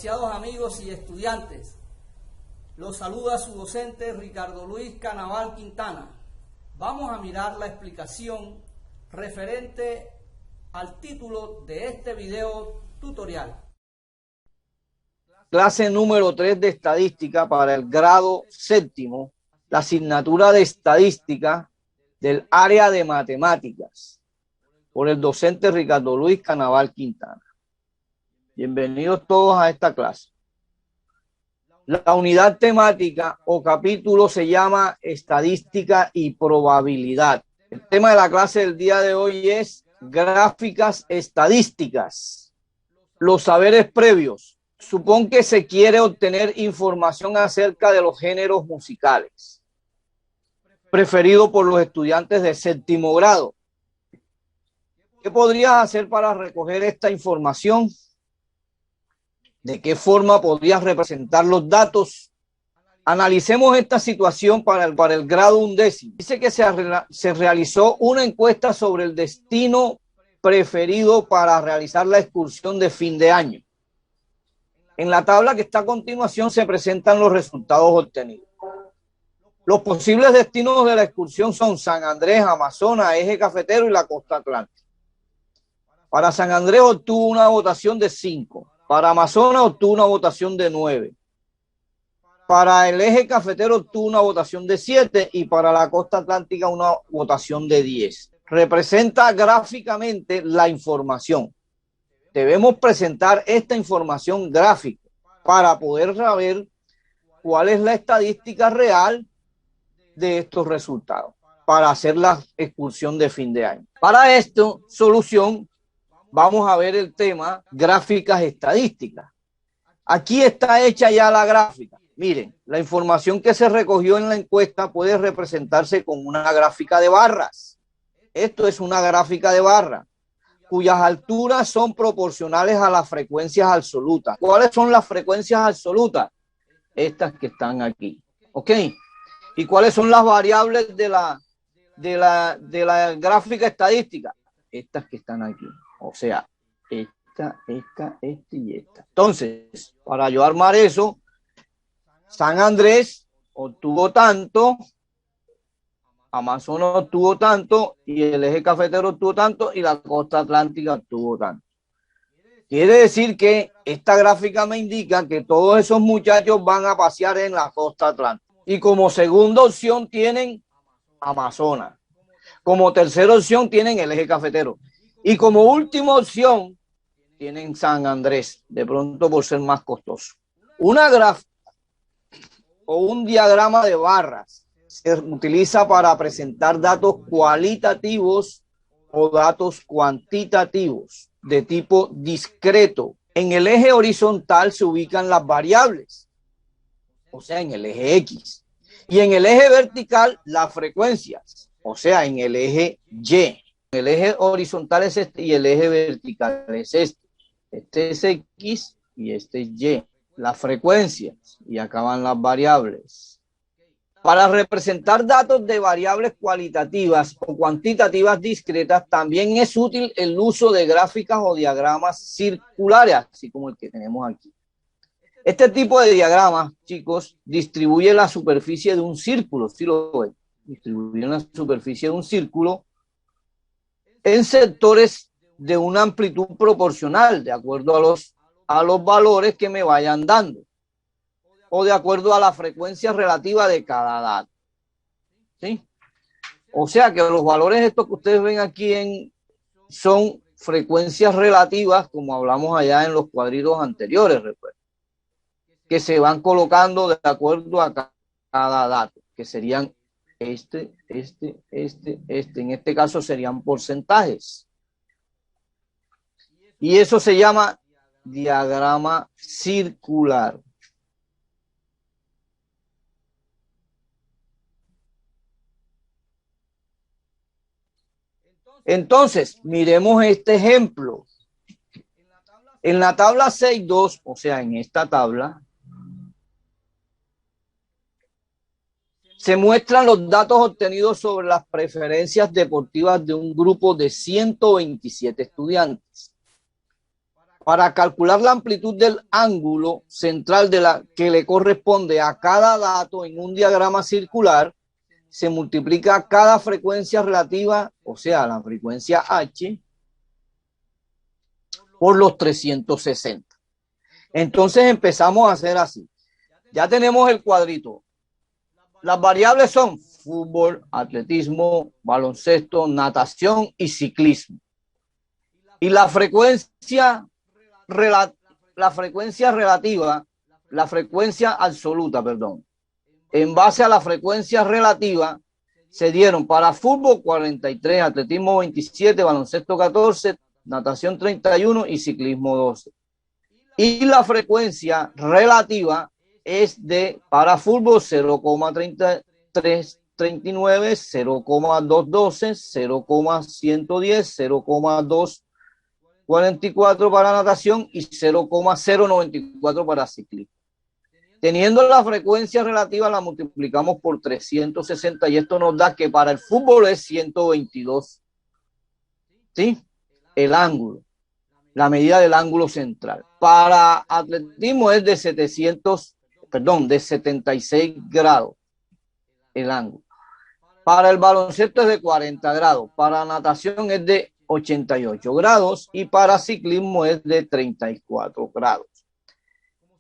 Apreciados amigos y estudiantes, los saluda su docente Ricardo Luis Canaval Quintana. Vamos a mirar la explicación referente al título de este video tutorial. Clase número 3 de estadística para el grado séptimo, la asignatura de estadística del área de matemáticas, por el docente Ricardo Luis Canaval Quintana. Bienvenidos todos a esta clase. La unidad temática o capítulo se llama estadística y probabilidad. El tema de la clase del día de hoy es gráficas estadísticas. Los saberes previos. Supón que se quiere obtener información acerca de los géneros musicales preferidos por los estudiantes de séptimo grado. ¿Qué podrías hacer para recoger esta información? ¿De qué forma podrías representar los datos? Analicemos esta situación para el grado undécimo. Dice que se realizó una encuesta sobre el destino preferido para realizar la excursión de fin de año. En la tabla que está a continuación se presentan los resultados obtenidos. Los posibles destinos de la excursión son San Andrés, Amazonas, Eje Cafetero y la Costa Atlántica. Para San Andrés obtuvo una votación de 5. Para Amazonas obtuvo una votación de 9. Para el Eje Cafetero obtuvo una votación de 7 y para la Costa Atlántica una votación de 10. Representa gráficamente la información. Debemos presentar esta información gráfica para poder saber cuál es la estadística real de estos resultados para hacer la excursión de fin de año. Para esto, solución, vamos a ver el tema gráficas estadísticas. Aquí está hecha ya la gráfica. Miren, la información que se recogió en la encuesta puede representarse con una gráfica de barras. Esto es una gráfica de barras, cuyas alturas son proporcionales a las frecuencias absolutas. ¿Cuáles son las frecuencias absolutas? Estas que están aquí. ¿Ok? ¿Y cuáles son las variables de la gráfica estadística? Estas que están aquí. O sea, esta y esta. Entonces, para yo armar eso, San Andrés obtuvo tanto, Amazonas obtuvo tanto, y el Eje Cafetero obtuvo tanto, y la Costa Atlántica obtuvo tanto. Quiere decir que esta gráfica me indica que todos esos muchachos van a pasear en la Costa Atlántica. Y como segunda opción tienen Amazonas. Como tercera opción tienen el Eje Cafetero. Y como última opción tienen San Andrés, de pronto por ser más costoso. Una gráfica o un diagrama de barras se utiliza para presentar datos cualitativos o datos cuantitativos de tipo discreto. En el eje horizontal se ubican las variables, o sea, en el eje X. Y en el eje vertical, las frecuencias, o sea, en el eje Y. El eje horizontal es este y el eje vertical es este. Este es X y este es Y. Las frecuencias, y acá van las variables. Para representar datos de variables cualitativas o cuantitativas discretas, también es útil el uso de gráficas o diagramas circulares, así como el que tenemos aquí. Este tipo de diagramas, chicos, distribuye la superficie de un círculo, ¿sí lo ven? Distribuye la superficie de un círculo en sectores de una amplitud proporcional, de acuerdo a los valores que me vayan dando, o de acuerdo a la frecuencia relativa de cada dato. ¿Sí? O sea que los valores estos que ustedes ven aquí son frecuencias relativas, como hablamos allá en los cuadritos anteriores, recuerden, que se van colocando de acuerdo a cada dato, que serían este. En este caso serían porcentajes. Y eso se llama diagrama circular. Entonces, miremos este ejemplo. En la tabla 6.2, o sea, en esta tabla, se muestran los datos obtenidos sobre las preferencias deportivas de un grupo de 127 estudiantes. Para calcular la amplitud del ángulo central de la que le corresponde a cada dato en un diagrama circular, se multiplica cada frecuencia relativa, o sea, la frecuencia H, por los 360. Entonces empezamos a hacer así. Ya tenemos el cuadrito. Las variables son fútbol, atletismo, baloncesto, natación y ciclismo. Y la frecuencia absoluta, en base a la frecuencia relativa, se dieron para fútbol 43, atletismo 27, baloncesto 14, natación 31 y ciclismo 12. Y la frecuencia relativa es de para fútbol 0,3339, 0,212, 0,110, 0,244 para natación y 0,094 para ciclismo. Teniendo la frecuencia relativa, la multiplicamos por 360 y esto nos da que para el fútbol es 122. ¿Sí? El ángulo, la medida del ángulo central. Para atletismo es de 76 grados el ángulo. Para el baloncesto es de 40 grados. Para natación es de 88 grados y para ciclismo es de 34 grados.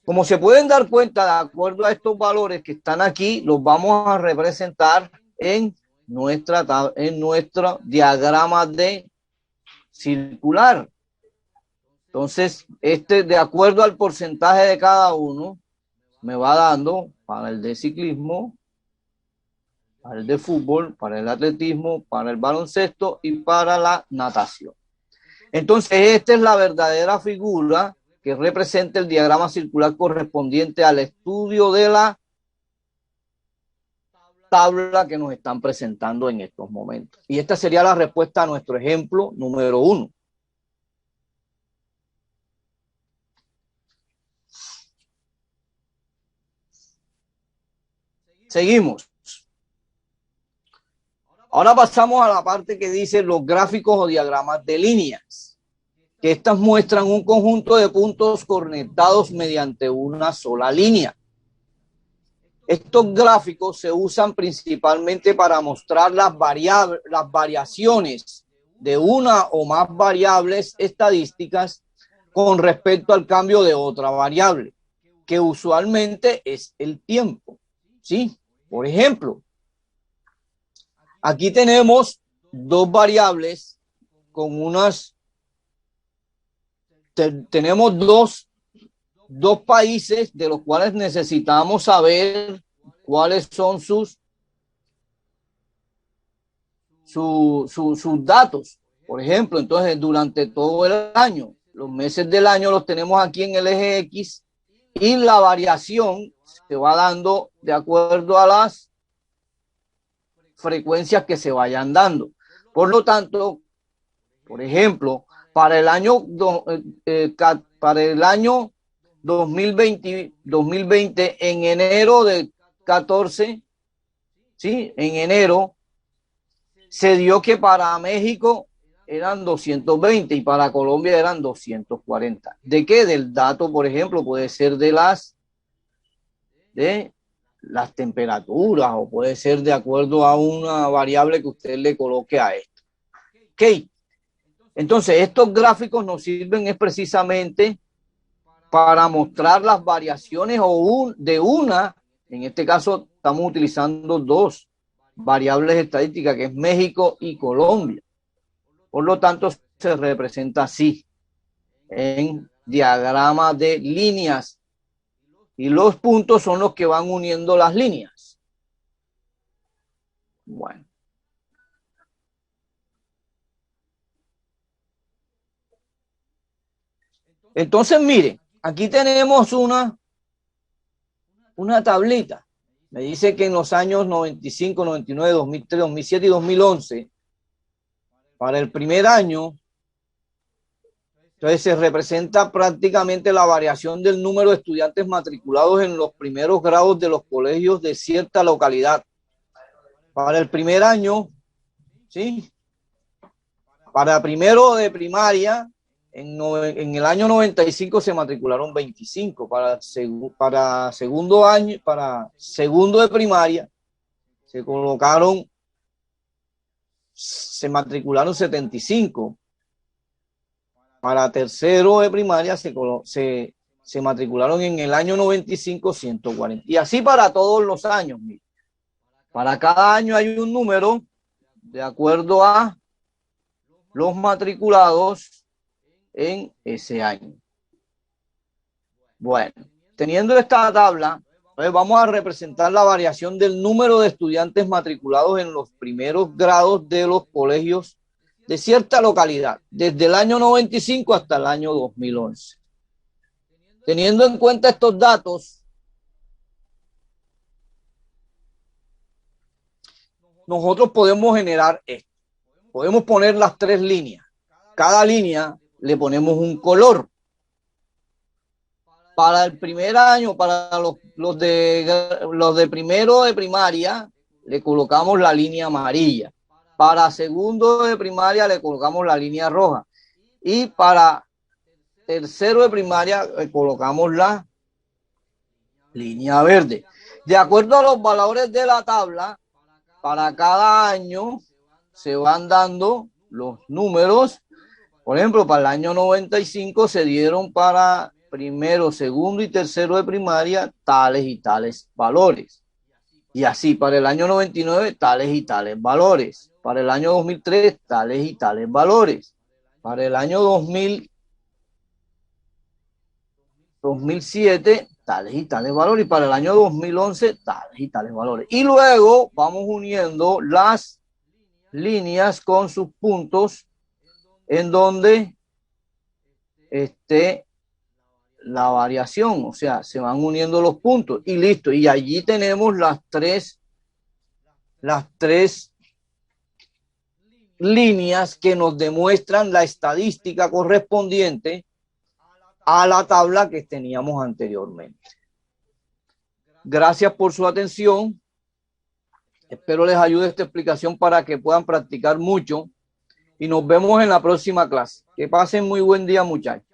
Como se pueden dar cuenta, de acuerdo a estos valores que están aquí, los vamos a representar en nuestro diagrama de circular. Entonces, de acuerdo al porcentaje de cada uno, me va dando para el de ciclismo, para el de fútbol, para el atletismo, para el baloncesto y para la natación. Entonces, esta es la verdadera figura que representa el diagrama circular correspondiente al estudio de la tabla que nos están presentando en estos momentos. Y esta sería la respuesta a nuestro ejemplo número 1. Seguimos. Ahora pasamos a la parte que dice los gráficos o diagramas de líneas, que estas muestran un conjunto de puntos conectados mediante una sola línea. Estos gráficos se usan principalmente para mostrar las variaciones de una o más variables estadísticas con respecto al cambio de otra variable, que usualmente es el tiempo. ¿Sí? Por ejemplo, aquí tenemos dos variables con tenemos dos países de los cuales necesitamos saber cuáles son sus datos. Por ejemplo, entonces durante todo el año, los meses del año los tenemos aquí en el eje X y la variación se va dando de acuerdo a las frecuencias que se vayan dando. Por lo tanto, por ejemplo, para el año 2020 en enero del 14, ¿sí? En enero se dio que para México eran 220 y para Colombia eran 240. ¿De qué? Del dato, por ejemplo, puede ser de las temperaturas o puede ser de acuerdo a una variable que usted le coloque a esto. Ok. Entonces, estos gráficos nos sirven es precisamente para mostrar las variaciones en este caso estamos utilizando dos variables estadísticas, que es México y Colombia. Por lo tanto, se representa así, en diagrama de líneas. Y los puntos son los que van uniendo las líneas. Bueno. Entonces, miren, aquí tenemos una tablita. Me dice que en los años 95, 99, 2003, 2007 y 2011, para el primer año, entonces se representa prácticamente la variación del número de estudiantes matriculados en los primeros grados de los colegios de cierta localidad. Para el primer año, ¿sí? Para primero de primaria, en el año 95 se matricularon 25, para segundo año, para segundo de primaria se matricularon 75, para tercero de primaria se matricularon en el año 95 140, y así para todos los años. Para cada año hay un número de acuerdo a los matriculados en ese año. Bueno, teniendo esta tabla, vamos a representar la variación del número de estudiantes matriculados en los primeros grados de los colegios de cierta localidad, desde el año 95 hasta el año 2011. Teniendo en cuenta estos datos, nosotros podemos generar esto. Podemos poner las tres líneas. Cada línea le ponemos un color. Para el primer año, para los de primero de primaria, le colocamos la línea amarilla. Para segundo de primaria le colocamos la línea roja. Y para tercero de primaria le colocamos la línea verde. De acuerdo a los valores de la tabla, para cada año se van dando los números. Por ejemplo, para el año 95 se dieron para primero, segundo y tercero de primaria tales y tales valores. Y así para el año 99 tales y tales valores. Para el año 2003 tales y tales valores. Para el año 2007 tales y tales valores. Y para el año 2011 tales y tales valores. Y luego vamos uniendo las líneas con sus puntos en donde esté la variación, o sea, se van uniendo los puntos y listo. Y allí tenemos las tres líneas que nos demuestran la estadística correspondiente a la tabla que teníamos anteriormente. Gracias por su atención. Espero les ayude esta explicación para que puedan practicar mucho y nos vemos en la próxima clase. Que pasen muy buen día, muchachos.